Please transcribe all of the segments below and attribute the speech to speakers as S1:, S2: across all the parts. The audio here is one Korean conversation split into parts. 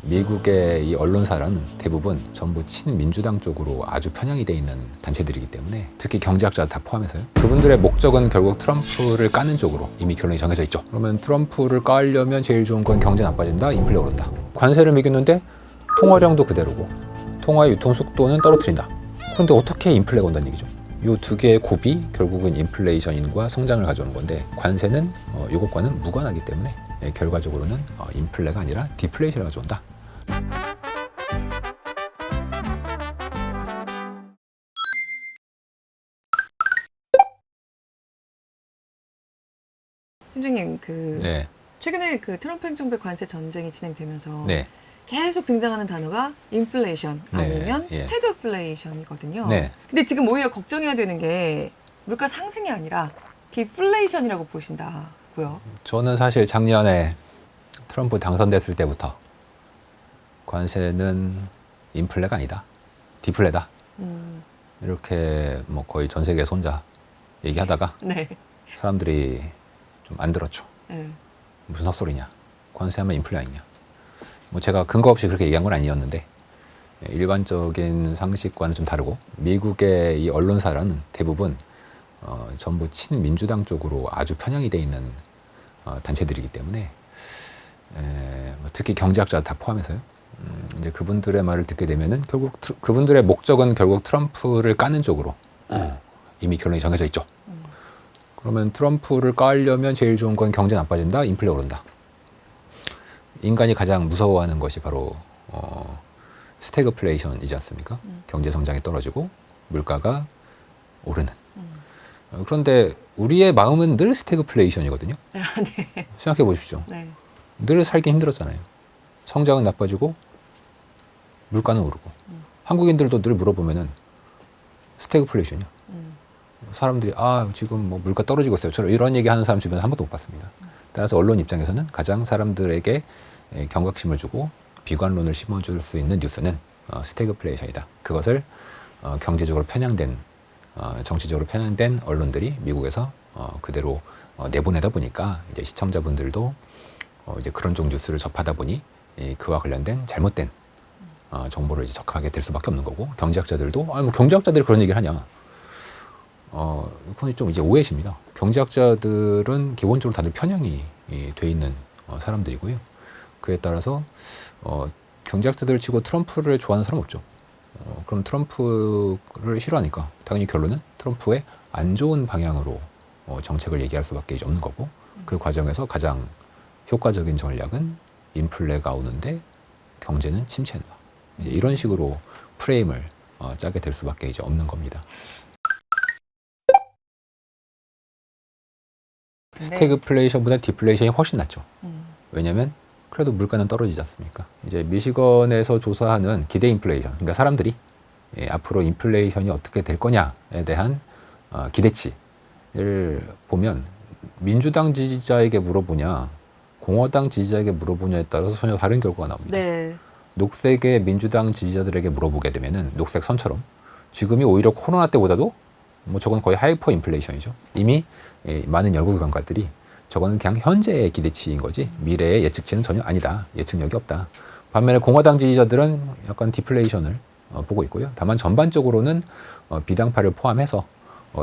S1: 미국의 이 언론사는 대부분 전부 친민주당 쪽으로 아주 편향이 돼 있는 단체들이기 때문에 특히 경제학자 다 포함해서요. 그분들의 목적은 결국 트럼프를 까는 쪽으로 이미 결론이 정해져 있죠. 그러면 트럼프를 까려면 제일 좋은 건 경제 나빠진다, 인플레 오른다. 관세를 매겼는데 통화량도 그대로고 통화의 유통 속도는 떨어뜨린다. 그런데 어떻게 인플레가 온다는 얘기죠? 이 두 개의 곱이 결국은 인플레이션과 성장을 가져오는 건데 관세는 이것과는 무관하기 때문에 결과적으로는 인플레가 아니라 디플레이션을 가져온다.
S2: 팀장님,
S1: 네.
S2: 최근에 트럼프 행정부의 관세 전쟁이 진행되면서
S1: 네.
S2: 계속 등장하는 단어가 인플레이션 아니면
S1: 네.
S2: 스태그플레이션이거든요.
S1: 네.
S2: 근데 지금 오히려 걱정해야 되는 게 물가 상승이 아니라 디플레이션이라고 보신다고요.
S1: 저는 사실 작년에 트럼프 당선됐을 때부터 관세는 인플레가 아니다, 디플레다. 이렇게 뭐 거의 전 세계에서 혼자 얘기하다가
S2: 네.
S1: 사람들이 좀 안 들었죠.
S2: 네.
S1: 무슨 헛소리냐, 관세하면 인플레 아니냐. 뭐 제가 근거 없이 그렇게 얘기한 건 아니었는데 일반적인 상식과는 좀 다르고 미국의 이 언론사는 대부분 전부 친민주당 쪽으로 아주 편향이 돼 있는 단체들이기 때문에 특히 경제학자 다 포함해서요. 이제 그분들의 말을 듣게 되면은 결국 그분들의 목적은 결국 트럼프를 까는 쪽으로 이미 결론이 정해져 있죠. 그러면 트럼프를 까려면 제일 좋은 건 경제 나빠진다, 인플레 오른다. 인간이 가장 무서워하는 것이 바로 스태그플레이션이지 않습니까? 경제 성장이 떨어지고 물가가 오르는. 그런데 우리의 마음은 늘 스태그플레이션이거든요.
S2: 네.
S1: 생각해 보십시오.
S2: 네.
S1: 늘 살기 힘들었잖아요. 성장은 나빠지고 물가는 오르고. 한국인들도 늘 물어보면은 스태그플레이션이요. 사람들이 지금 뭐 물가 떨어지고 있어요. 저는 이런 얘기 하는 사람 주변에 한 번도 못 봤습니다. 따라서 언론 입장에서는 가장 사람들에게 경각심을 주고 비관론을 심어줄 수 있는 뉴스는 스태그플레이션이다. 그것을 경제적으로 편향된 정치적으로 편향된 언론들이 미국에서 그대로 내보내다 보니까 이제 시청자분들도 이제 그런 쪽 뉴스를 접하다 보니 그와 관련된 잘못된 정보를 이제 접하게 될 수밖에 없는 거고 경제학자들도 뭐 경제학자들이 그런 얘기를 하냐? 그건 좀 이제 오해십니다. 경제학자들은 기본적으로 다들 편향이 돼 있는 사람들이고요. 그에 따라서 경제학자들 치고 트럼프를 좋아하는 사람 없죠. 그럼 트럼프를 싫어하니까 당연히 결론은 트럼프의 안 좋은 방향으로 정책을 얘기할 수밖에 없는 거고 그 과정에서 가장 효과적인 전략은 인플레가 오는데 경제는 침체한다. 이런 식으로 프레임을 짜게 될 수밖에 이제 없는 겁니다. 스태그플레이션보다 디플레이션이 훨씬 낫죠. 왜냐하면 그래도 물가는 떨어지지 않습니까? 이제 미시건에서 조사하는 기대 인플레이션, 그러니까 사람들이 앞으로 인플레이션이 어떻게 될 거냐에 대한 기대치를 보면 민주당 지지자에게 물어보냐, 공화당 지지자에게 물어보냐에 따라서 전혀 다른 결과가 나옵니다.
S2: 네.
S1: 녹색의 민주당 지지자들에게 물어보게 되면은 녹색 선처럼 지금이 오히려 코로나 때보다도 뭐 저건 거의 하이퍼 인플레이션이죠. 이미 많은 연구기관들이 저거는 그냥 현재의 기대치인 거지 미래의 예측치는 전혀 아니다. 예측력이 없다. 반면에 공화당 지지자들은 약간 디플레이션을 보고 있고요. 다만 전반적으로는 비당파를 포함해서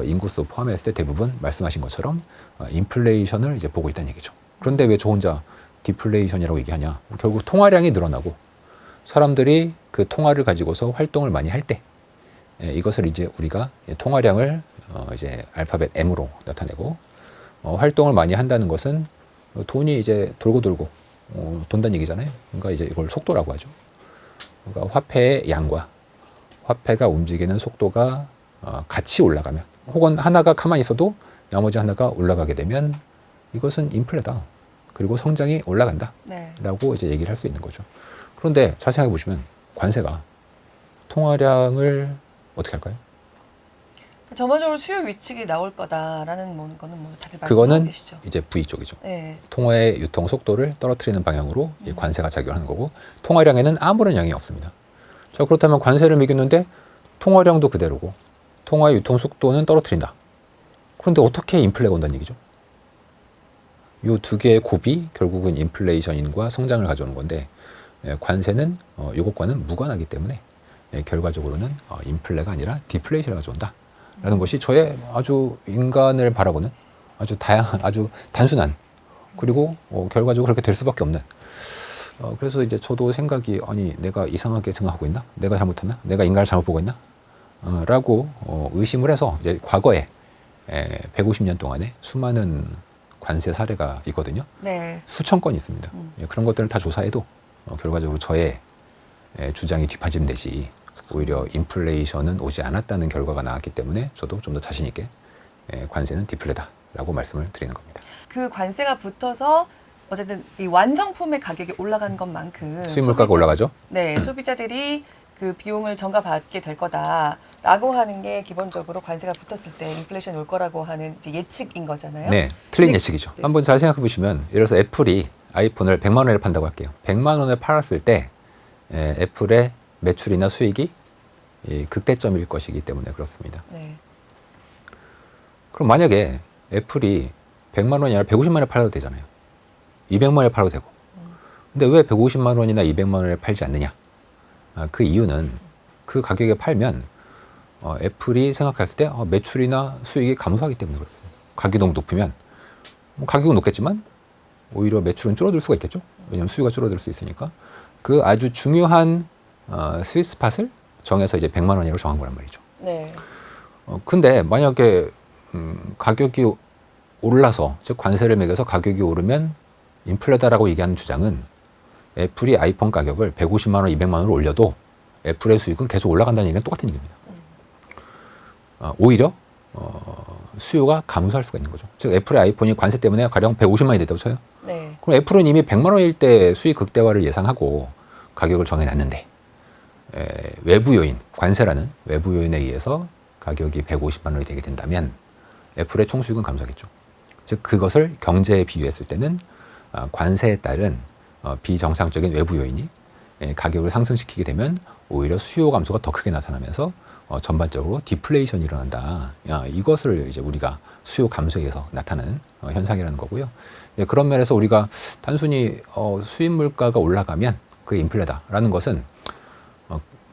S1: 인구수 포함했을 때 대부분 말씀하신 것처럼 인플레이션을 이제 보고 있다는 얘기죠. 그런데 왜 저 혼자 디플레이션이라고 얘기하냐? 결국 통화량이 늘어나고 사람들이 그 통화를 가지고서 활동을 많이 할 때 이것을 이제 우리가 통화량을 이제 알파벳 M으로 나타내고 활동을 많이 한다는 것은 돈이 이제 돌고 돈다는 얘기잖아요. 그러니까 이제 이걸 속도라고 하죠. 그러니까 화폐의 양과 화폐가 움직이는 속도가 같이 올라가면 혹은 하나가 가만히 있어도 나머지 하나가 올라가게 되면 이것은 인플레다. 그리고 성장이 올라간다.
S2: 네.
S1: 라고 이제 얘기를 할 수 있는 거죠. 그런데 자세하게 보시면 관세가 통화량을 어떻게 할까요?
S2: 전반적으로 수요 위축이 나올 거다라는 거는 뭐 다들 말씀하고
S1: 그거는
S2: 계시죠.
S1: 이제 V 쪽이죠.
S2: 네.
S1: 통화의 유통 속도를 떨어뜨리는 방향으로 이 관세가 작용하는 거고 통화량에는 아무런 영향이 없습니다. 자, 그렇다면 관세를 매겼는데 통화량도 그대로고 통화의 유통 속도는 떨어뜨린다. 그런데 어떻게 인플레가 온다는 얘기죠? 이 두 개의 곱이 결국은 인플레이션과 성장을 가져오는 건데 관세는 이것과는 무관하기 때문에 결과적으로는 인플레가 아니라 디플레이션을 가져온다라는 것이 저의 아주 인간을 바라보는 아주 다양한 아주 단순한 그리고 결과적으로 그렇게 될 수밖에 없는 그래서 이제 저도 생각이 아니 내가 이상하게 생각하고 있나? 내가 잘못했나? 내가 인간을 잘못 보고 있나? 라고 의심을 해서 이제 과거에 150년 동안에 수많은 관세 사례가 있거든요.
S2: 네.
S1: 수천 건이 있습니다. 그런 것들을 다 조사해도 결과적으로 저의 주장이 뒷받침 되지 오히려 인플레이션은 오지 않았다는 결과가 나왔기 때문에 저도 좀 더 자신 있게 관세는 디플레다라고 말씀을 드리는 겁니다.
S2: 그 관세가 붙어서 어쨌든 이 완성품의 가격이 올라간 것만큼
S1: 수입 물가가 올라가죠.
S2: 네, 소비자들이 그 비용을 전가받게 될 거다라고 하는 게 기본적으로 관세가 붙었을 때 인플레이션이 올 거라고 하는 이제 예측인 거잖아요.
S1: 네, 틀린
S2: 근데-
S1: 예측이죠. 한번 잘 생각해 보시면 예를 들어서 애플이 아이폰을 100만 원에 판다고 할게요. 100만 원에 팔았을 때 애플의 매출이나 수익이 극대점일 것이기 때문에 그렇습니다.
S2: 네.
S1: 그럼 만약에 애플이 100만 원이 아니라 150만 원에 팔아도 되잖아요. 200만 원에 팔아도 되고. 근데 왜 150만 원이나 200만 원에 팔지 않느냐? 그 이유는 그 가격에 팔면 애플이 생각했을 때 매출이나 수익이 감소하기 때문에 그렇습니다. 가격이 너무 높으면 가격은 높겠지만 오히려 매출은 줄어들 수가 있겠죠. 왜냐하면 수요가 줄어들 수 있으니까. 그 아주 중요한 스윗 스팟을 정해서 이제 100만 원이라고 정한 거란 말이죠.
S2: 네.
S1: 근데 만약에 가격이 올라서 즉 관세를 매겨서 가격이 오르면 인플레다라고 얘기하는 주장은 애플이 아이폰 가격을 150만 원, 200만 원으로 올려도 애플의 수익은 계속 올라간다는 얘기는 똑같은 얘기입니다. 오히려 수요가 감소할 수가 있는 거죠. 즉 애플의 아이폰이 관세 때문에 가령 150만이 됐다고 쳐요.
S2: 네.
S1: 그럼 애플은 이미 100만 원일 때 수익 극대화를 예상하고 가격을 정해놨는데 외부 요인, 관세라는 외부 요인에 의해서 가격이 150만 원이 되게 된다면 애플의 총수익은 감소하겠죠. 즉 그것을 경제에 비유했을 때는 관세에 따른 비정상적인 외부 요인이 가격을 상승시키게 되면 오히려 수요 감소가 더 크게 나타나면서 전반적으로 디플레이션이 일어난다. 이것을 이제 우리가 수요 감소에 의해서 나타나는 현상이라는 거고요. 그런 면에서 우리가 단순히 수입 물가가 올라가면 그게 인플레다라는 것은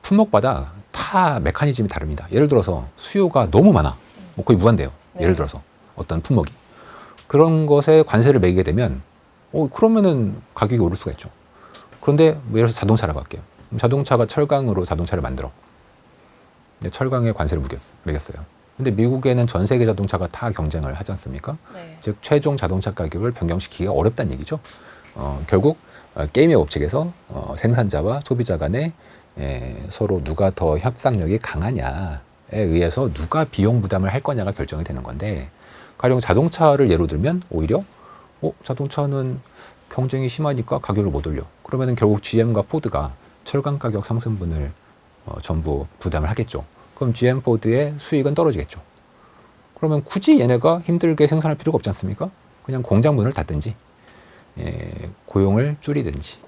S1: 품목마다 다 메커니즘이 다릅니다. 예를 들어서 수요가 너무 많아. 뭐 거의 무한대요.
S2: 네.
S1: 예를 들어서 어떤 품목이. 그런 것에 관세를 매기게 되면 그러면은 가격이 오를 수가 있죠. 그런데 뭐 예를 들어서 자동차라고 할게요. 자동차가 철강으로 자동차를 만들어. 근데 철강에 관세를 매겼어요. 근데 미국에는 전 세계 자동차가 다 경쟁을 하지 않습니까?
S2: 네.
S1: 즉 최종 자동차 가격을 변경시키기가 어렵다는 얘기죠. 결국 게임의 법칙에서 생산자와 소비자 간에 서로 누가 더 협상력이 강하냐에 의해서 누가 비용 부담을 할 거냐가 결정이 되는 건데 가령 자동차를 예로 들면 오히려 자동차는 경쟁이 심하니까 가격을 못 올려. 그러면 결국 GM과 포드가 철강 가격 상승분을 전부 부담을 하겠죠. 그럼 GM 포드의 수익은 떨어지겠죠. 그러면 굳이 얘네가 힘들게 생산할 필요가 없지 않습니까? 그냥 공장 문을 닫든지 고용을 줄이든지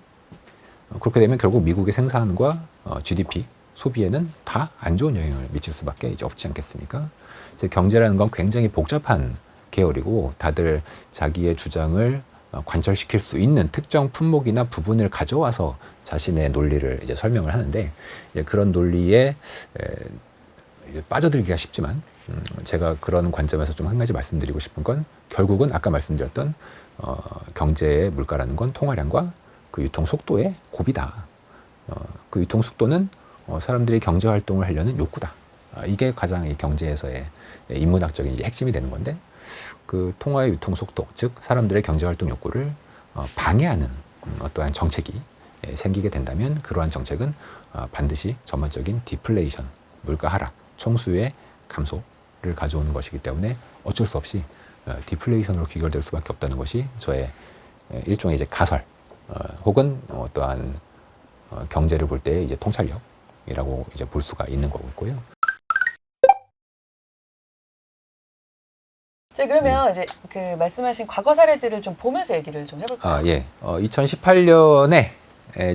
S1: 그렇게 되면 결국 미국의 생산과 GDP, 소비에는 다 안 좋은 영향을 미칠 수밖에 이제 없지 않겠습니까? 이제 경제라는 건 굉장히 복잡한 계열이고 다들 자기의 주장을 관철시킬 수 있는 특정 품목이나 부분을 가져와서 자신의 논리를 이제 설명을 하는데 그런 논리에 빠져들기가 쉽지만 제가 그런 관점에서 좀 한 가지 말씀드리고 싶은 건 결국은 아까 말씀드렸던 경제의 물가라는 건 통화량과 그 유통 속도의 곱이다. 그 유통 속도는 사람들이 경제 활동을 하려는 욕구다. 이게 가장 이 경제에서의 인문학적인 이제 핵심이 되는 건데 그 통화의 유통 속도, 즉 사람들의 경제 활동 욕구를 방해하는 어떠한 정책이 생기게 된다면 그러한 정책은 반드시 전반적인 디플레이션, 물가 하락, 총수의 감소를 가져오는 것이기 때문에 어쩔 수 없이 디플레이션으로 귀결될 수밖에 없다는 것이 저의 일종의 이제 가설 혹은 어떠한 경제를 볼 때 이제 통찰력이라고 이제 볼 수가 있는 거고요.
S2: 자, 그러면 이제 그 말씀하신 과거 사례들을 좀 보면서 얘기를 좀 해볼까요?
S1: 예. 2018년에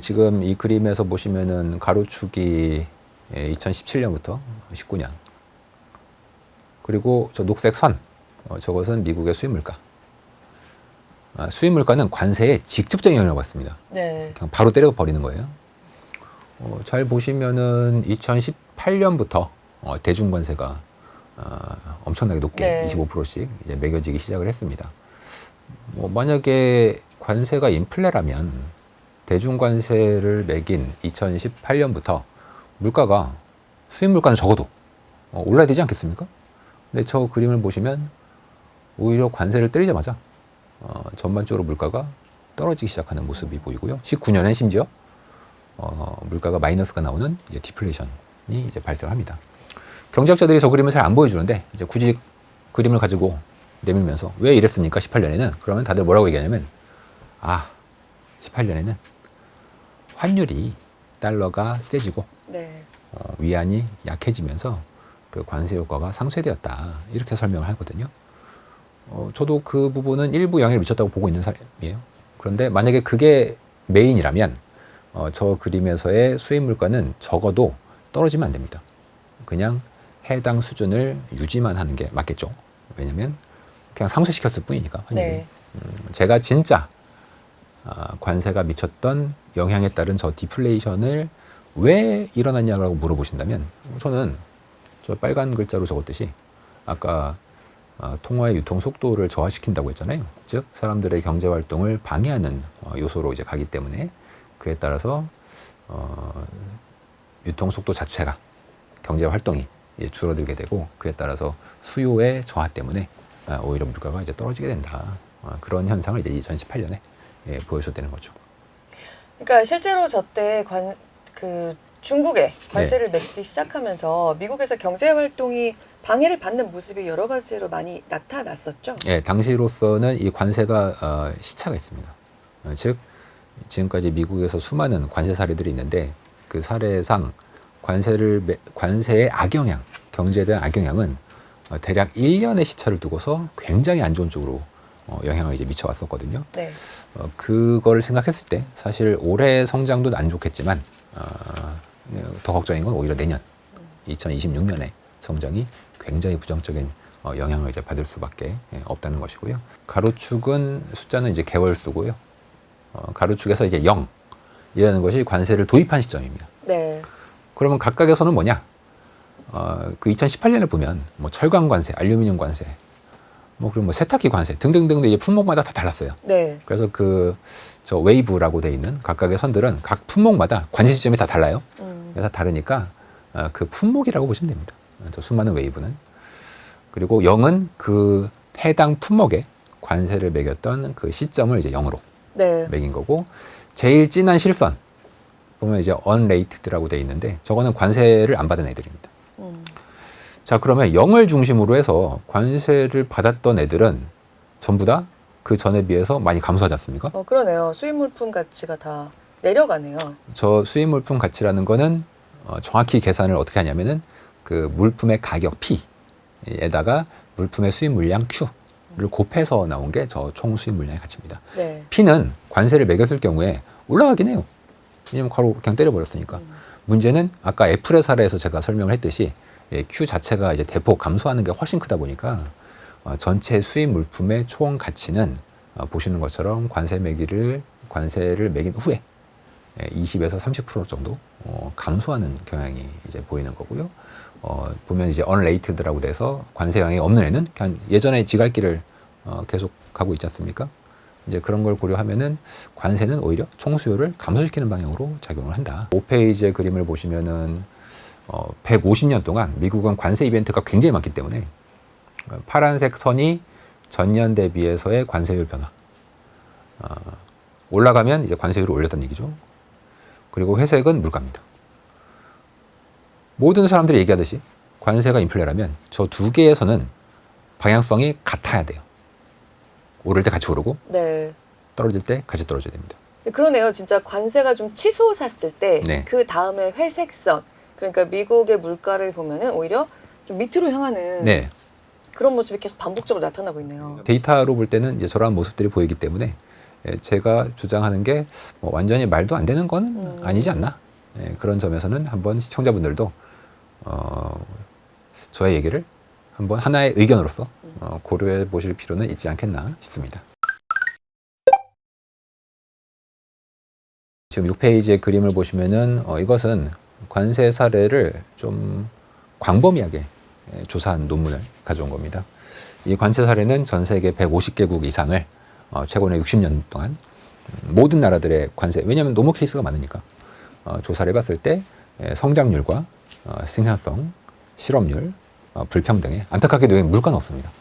S1: 지금 이 그림에서 보시면은 가로축이 2017년부터 19년. 그리고 저 녹색 선, 저것은 미국의 수입 물가. 수입 물가는 관세에 직접적인 영향을 받습니다.
S2: 네.
S1: 그냥 바로 때려 버리는 거예요. 잘 보시면은 2018년부터 대중 관세가 엄청나게 높게
S2: 네.
S1: 25%씩 이제 매겨지기 시작을 했습니다. 만약에 관세가 인플레라면 대중 관세를 매긴 2018년부터 물가가 수입 물가는 적어도 올라야 되지 않겠습니까? 근데 저 그림을 보시면 오히려 관세를 때리자마자 전반적으로 물가가 떨어지기 시작하는 모습이 보이고요. 19년엔 심지어 물가가 마이너스가 나오는 이제 디플레이션이 이제 발생합니다. 경제학자들이 저 그림을 잘 안 보여주는데 이제 굳이 그림을 가지고 내밀면서 왜 이랬습니까? 18년에는 그러면 다들 뭐라고 얘기하냐면 18년에는 환율이 달러가 세지고
S2: 네.
S1: 위안이 약해지면서 그 관세 효과가 상쇄되었다 이렇게 설명을 하거든요. 저도 그 부분은 일부 영향을 미쳤다고 보고 있는 사람이에요. 그런데 만약에 그게 메인이라면 저 그림에서의 수입 물가는 적어도 떨어지면 안 됩니다. 그냥 해당 수준을 유지만 하는 게 맞겠죠. 왜냐하면 그냥 상쇄시켰을 뿐이니까 환율이.
S2: 네.
S1: 제가 진짜 관세가 미쳤던 영향에 따른 저 디플레이션을 왜 일어났냐고 물어보신다면 저는 저 빨간 글자로 적었듯이 아까 통화의 유통 속도를 저하시킨다고 했잖아요. 즉 사람들의 경제 활동을 방해하는 요소로 이제 가기 때문에 그에 따라서 유통 속도 자체가 경제 활동이 이제 줄어들게 되고 그에 따라서 수요의 저하 때문에 오히려 물가가 이제 떨어지게 된다. 그런 현상을 이제 2018년에 보여줬다는 거죠.
S2: 그러니까 실제로 저때 중국에 관세를 맺기 시작하면서 미국에서 경제 활동이 방해를 받는 모습이 여러 가지로 많이 나타났었죠.
S1: 예, 당시로서는 이 관세가 시차가 있습니다. 즉 지금까지 미국에서 수많은 관세 사례들이 있는데 그 사례상 관세의 악영향, 경제에 대한 악영향은 대략 1년의 시차를 두고서 굉장히 안 좋은 쪽으로 영향을 이제 미쳐왔었거든요.
S2: 네.
S1: 그걸 생각했을 때 사실 올해 성장도 안 좋겠지만 더 걱정인 건 오히려 내년 2026년에 성장이 굉장히 부정적인 영향을 이제 받을 수밖에 없다는 것이고요. 가로축은 숫자는 이제 개월 수고요. 가로축에서 이제 0이라는 것이 관세를 도입한 시점입니다.
S2: 네.
S1: 그러면 각각에서는 뭐냐? 그 2018년에 보면 뭐 철강 관세, 알루미늄 관세, 그리고 뭐 세탁기 관세 등등등 이제 품목마다 다 달랐어요.
S2: 네.
S1: 그래서 저 웨이브라고 돼 있는 각각의 선들은 각 품목마다 관세 시점이 다 달라요. 그래서 다르니까 그 품목이라고 보시면 됩니다. 저 수많은 웨이브는. 그리고 0은 그 해당 품목에 관세를 매겼던 그 시점을 이제 0으로
S2: 네.
S1: 매긴 거고 제일 진한 실선 보면 이제 unrated라고 돼 있는데 저거는 관세를 안 받은 애들입니다. 자, 그러면 0을 중심으로 해서 관세를 받았던 애들은 전부 다 그 전에 비해서 많이 감소하지 않습니까?
S2: 그러네요. 수입 물품 가치가 다 내려가네요.
S1: 저 수입 물품 가치라는 거는 정확히 계산을 어떻게 하냐면은 그 물품의 가격 P에다가 물품의 수입 물량 Q를 곱해서 나온 게 저 총 수입 물량의 가치입니다.
S2: 네.
S1: P는 관세를 매겼을 경우에 올라가긴 해요. 왜냐면 바로 그냥 때려버렸으니까. 문제는 아까 애플의 사례에서 제가 설명을 했듯이 Q 자체가 이제 대폭 감소하는 게 훨씬 크다 보니까 전체 수입 물품의 총 가치는 보시는 것처럼 관세를 매긴 후에 20에서 30% 정도 감소하는 경향이 이제 보이는 거고요. 보면 이제 unrated라고 돼서 관세 영향이 없는 애는 그냥 예전에 지갈길을 계속 가고 있지 않습니까? 이제 그런 걸 고려하면은 관세는 오히려 총수요를 감소시키는 방향으로 작용을 한다. 5페이지의 그림을 보시면은 150년 동안 미국은 관세 이벤트가 굉장히 많기 때문에 파란색 선이 전년 대비해서의 관세율 변화. 올라가면 이제 관세율을 올렸다는 얘기죠. 그리고 회색은 물가입니다. 모든 사람들이 얘기하듯이 관세가 인플레라면 저 두 개에서는 방향성이 같아야 돼요. 오를 때 같이 오르고
S2: 네.
S1: 떨어질 때 같이 떨어져야 됩니다.
S2: 그러네요. 진짜 관세가 좀 치솟았을 때 그 다음에 회색선 그러니까 미국의 물가를 보면은 오히려 좀 밑으로 향하는
S1: 네.
S2: 그런 모습이 계속 반복적으로 나타나고 있네요.
S1: 데이터로 볼 때는 이제 저런 모습들이 보이기 때문에 제가 주장하는 게 뭐 완전히 말도 안 되는 건 아니지 않나? 그런 점에서는 한번 시청자분들도 저의 얘기를 한번 하나의 의견으로서 고려해 보실 필요는 있지 않겠나 싶습니다. 지금 6페이지의 그림을 보시면은 이것은 관세 사례를 좀 광범위하게 조사한 논문을 가져온 겁니다. 이 관세 사례는 전 세계 150개국 이상을 최근에 60년 동안 모든 나라들의 관세, 왜냐하면 노무 케이스가 많으니까 조사를 해봤을 때 성장률과 생산성, 실업률, 불평등에 안타깝게도 물가는 없습니다.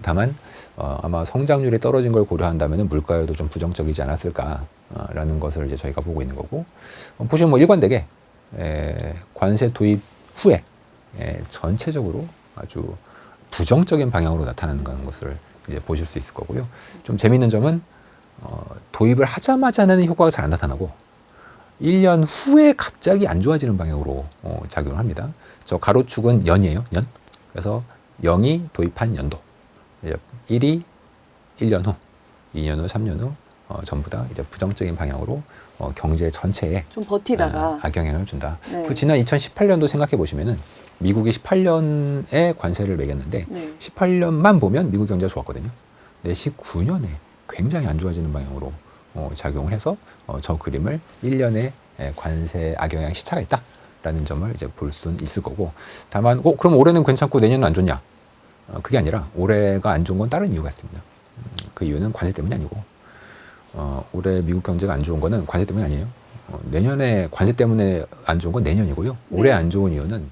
S1: 다만 아마 성장률이 떨어진 걸 고려한다면 물가에도 좀 부정적이지 않았을까라는 것을 이제 저희가 보고 있는 거고, 보시면 뭐 일관되게 관세 도입 후에 전체적으로 아주 부정적인 방향으로 나타나는 것을 이제 보실 수 있을 거고요. 좀 재미있는 점은 도입을 하자마자는 효과가 잘 안 나타나고 1년 후에 갑자기 안 좋아지는 방향으로 작용을 합니다. 저 가로축은 연이에요. 연. 그래서 0이 도입한 연도. 1이 1년 후, 2년 후, 3년 후 전부 다 이제 부정적인 방향으로 경제 전체에
S2: 좀 버티다가
S1: 악영향을 준다.
S2: 네.
S1: 그 지난 2018년도 생각해 보시면은 미국이 18년에 관세를 매겼는데
S2: 네.
S1: 18년만 보면 미국 경제가 좋았거든요. 근데 19년에 굉장히 안 좋아지는 방향으로 작용을 해서 저 그림을 1년에 관세 악영향 시차가 있다라는 점을 이제 볼 수는 있을 거고, 다만 그럼 올해는 괜찮고 내년은 안 좋냐? 그게 아니라 올해가 안 좋은 건 다른 이유가 있습니다. 그 이유는 관세 때문이 아니고 올해 미국 경제가 안 좋은 거는 관세 때문이 아니에요. 내년에 관세 때문에 안 좋은 건 내년이고요. 올해 안 좋은 이유는